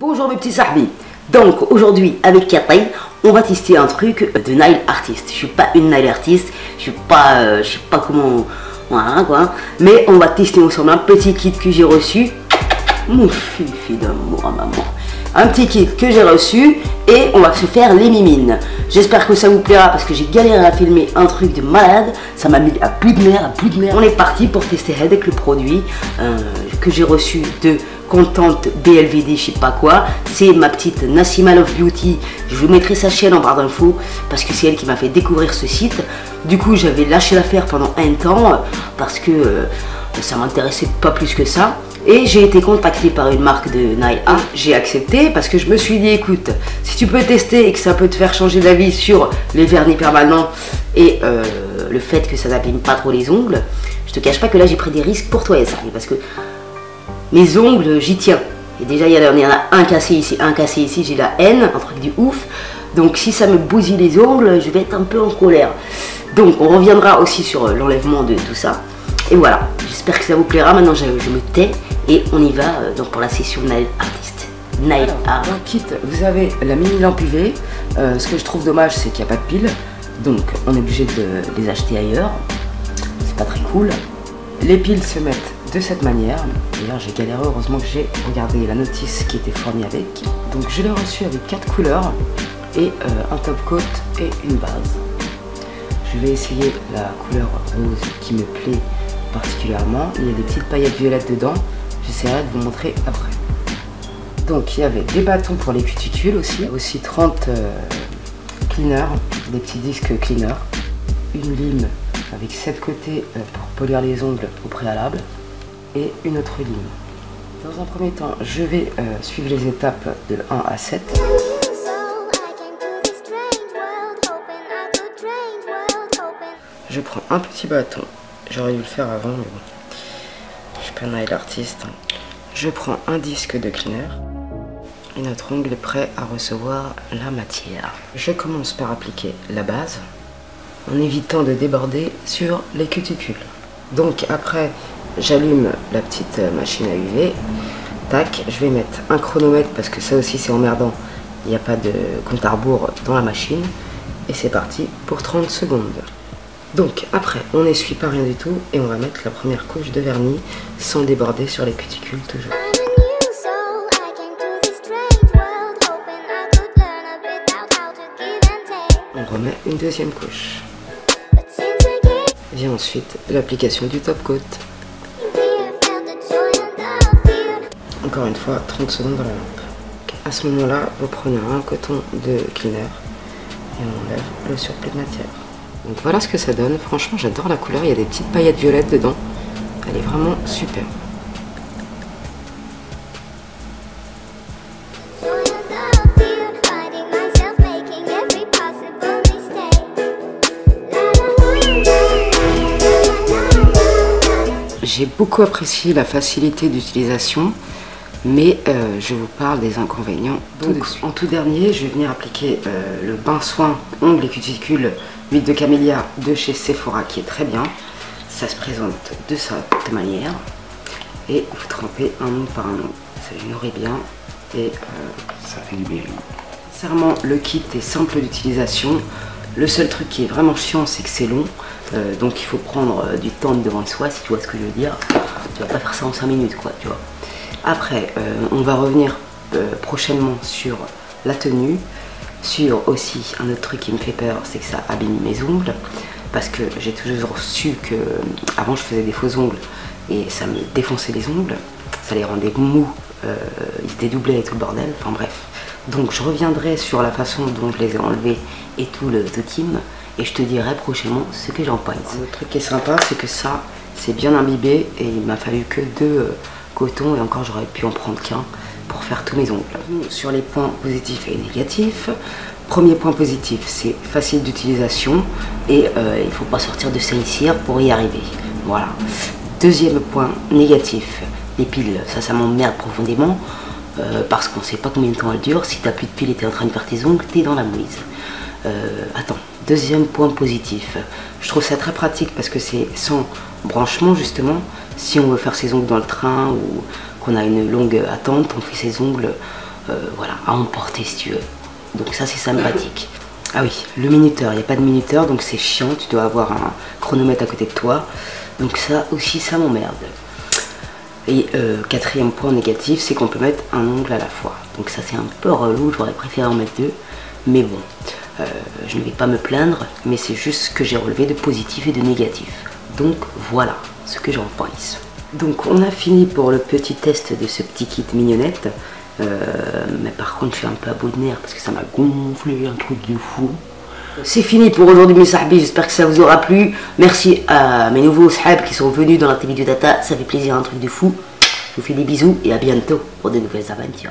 Bonjour mes petits sahbis. Donc aujourd'hui avec Cathy, on va tester un truc de nail artist. Je suis pas une nail artist, je sais pas comment, voilà quoi. Mais on va tester ensemble un petit kit que j'ai reçu. Mon fifi d'amour à maman. Un petit kit que j'ai reçu et on va se faire les mimines. J'espère que ça vous plaira parce que j'ai galéré à filmer un truc de malade. Ça m'a mis à plus de mer, On est parti pour tester avec le produit que j'ai reçu de Contente BLVD, je sais pas quoi. C'est ma petite Nassima Love Beauty. Je vous mettrai sa chaîne en barre d'infos parce que c'est elle qui m'a fait découvrir ce site. Du coup, j'avais lâché l'affaire pendant un temps parce que ça m'intéressait pas plus que ça. Et j'ai été contactée par une marque de nail art. J'ai accepté parce que je me suis dit, écoute, si tu peux tester et que ça peut te faire changer d'avis sur les vernis permanents et le fait que ça n'abîme pas trop les ongles, je te cache pas que là j'ai pris des risques pour toi et ça, parce que mes ongles, j'y tiens. Et déjà, il y en a un cassé ici, j'ai la haine, un truc du ouf. Donc si ça me bousille les ongles, je vais être un peu en colère. Donc on reviendra aussi sur l'enlèvement de tout ça. Et voilà, j'espère que ça vous plaira. Maintenant, je me tais et on y va donc pour la session nail artist. Nail art. Dans le kit, vous avez la mini lampe UV. Ce que je trouve dommage, c'est qu'il n'y a pas de pile. Donc on est obligé de les acheter ailleurs. C'est pas très cool. Les piles se mettent de cette manière. D'ailleurs, j'ai galéré, heureusement que j'ai regardé la notice qui était fournie avec. Donc je l'ai reçu avec 4 couleurs et un top coat et une base. Je vais essayer la couleur rose qui me plaît particulièrement. Il y a des petites paillettes violettes dedans. J'essaierai de vous montrer après. Donc il y avait des bâtons pour les cuticules aussi 30 cleaners, des petits disques cleaners, une lime avec 7 côtés pour polir les ongles au préalable et une autre lime. Dans un premier temps, je vais suivre les étapes de 1 à 7. Je prends un petit bâton, j'aurais dû le faire avant, mais bon, je suis pas nail artiste. Je prends un disque de cleaner et notre ongle est prêt à recevoir la matière. Je commence par appliquer la base en évitant de déborder sur les cuticules. Donc après, j'allume la petite machine à UV. Tac, je vais mettre un chronomètre parce que ça aussi c'est emmerdant. Il n'y a pas de compte à rebours dans la machine. Et c'est parti pour 30 secondes. Donc après, on n'essuie pas rien du tout et on va mettre la première couche de vernis sans déborder sur les cuticules toujours. On remet une deuxième couche. Vient ensuite l'application du top coat. Encore une fois, 30 secondes dans la lampe. À ce moment-là, vous prenez un coton de cleaner et on enlève le surplus de matière. Donc voilà ce que ça donne. Franchement, j'adore la couleur. Il y a des petites paillettes violettes dedans. Elle est vraiment super. J'ai beaucoup apprécié la facilité d'utilisation, mais je vous parle des inconvénients. Donc, en tout dernier, je vais venir appliquer le bain soin ongles et cuticules huile de camélia de chez Sephora qui est très bien. Ça se présente de cette manière et vous trempez un ongle par un ongle. Ça nourrit bien et ça fait du bien. Sincèrement, le kit est simple d'utilisation. Le seul truc qui est vraiment chiant, c'est que c'est long. Donc il faut prendre du temps devant soi, si tu vois ce que je veux dire. Tu vas pas faire ça en 5 minutes, quoi, tu vois. Après, on va revenir prochainement sur la tenue. Sur aussi un autre truc qui me fait peur, c'est que ça abîme mes ongles. Parce que j'ai toujours su que avant je faisais des faux ongles et ça me défonçait les ongles. Ça les rendait mous, ils se dédoublaient et tout le bordel, enfin bref. Donc je reviendrai sur la façon dont je les ai enlevés et tout le team. Et je te dirai prochainement ce que j'en pense. Un autre truc qui est sympa, c'est que ça, c'est bien imbibé et il m'a fallu que 2 cotons et encore j'aurais pu en prendre qu'un pour faire tous mes ongles. Sur les points positifs et négatifs. Premier point positif, c'est facile d'utilisation et il ne faut pas sortir de sa cire pour y arriver. Voilà. Deuxième point négatif, les piles, ça m'emmerde profondément parce qu'on ne sait pas combien de temps elles durent. Si tu n'as plus de piles et tu es en train de faire tes ongles, tu es dans la mouise. Attends, deuxième point positif, je trouve ça très pratique parce que c'est sans branchement justement. Si on veut faire ses ongles dans le train ou qu'on a une longue attente, on fait ses ongles voilà, à emporter si tu veux. Donc ça c'est sympathique. Ah oui, le minuteur, il n'y a pas de minuteur, donc c'est chiant, tu dois avoir un chronomètre à côté de toi. Donc ça aussi, ça m'emmerde. Et quatrième point négatif, c'est qu'on peut mettre un ongle à la fois. Donc ça c'est un peu relou, j'aurais préféré en mettre 2. Mais bon, je ne vais pas me plaindre, mais c'est juste ce que j'ai relevé de positif et de négatif. Donc voilà ce que j'en pense. Donc on a fini pour le petit test de ce petit kit mignonnette. Mais par contre je suis un peu à bout de nerfs parce que ça m'a gonflé, un truc de fou. C'est fini pour aujourd'hui mes sahbis, j'espère que ça vous aura plu. Merci à mes nouveaux sahbs qui sont venus dans la vidéo data, ça fait plaisir, un truc de fou. Je vous fais des bisous et à bientôt pour de nouvelles aventures.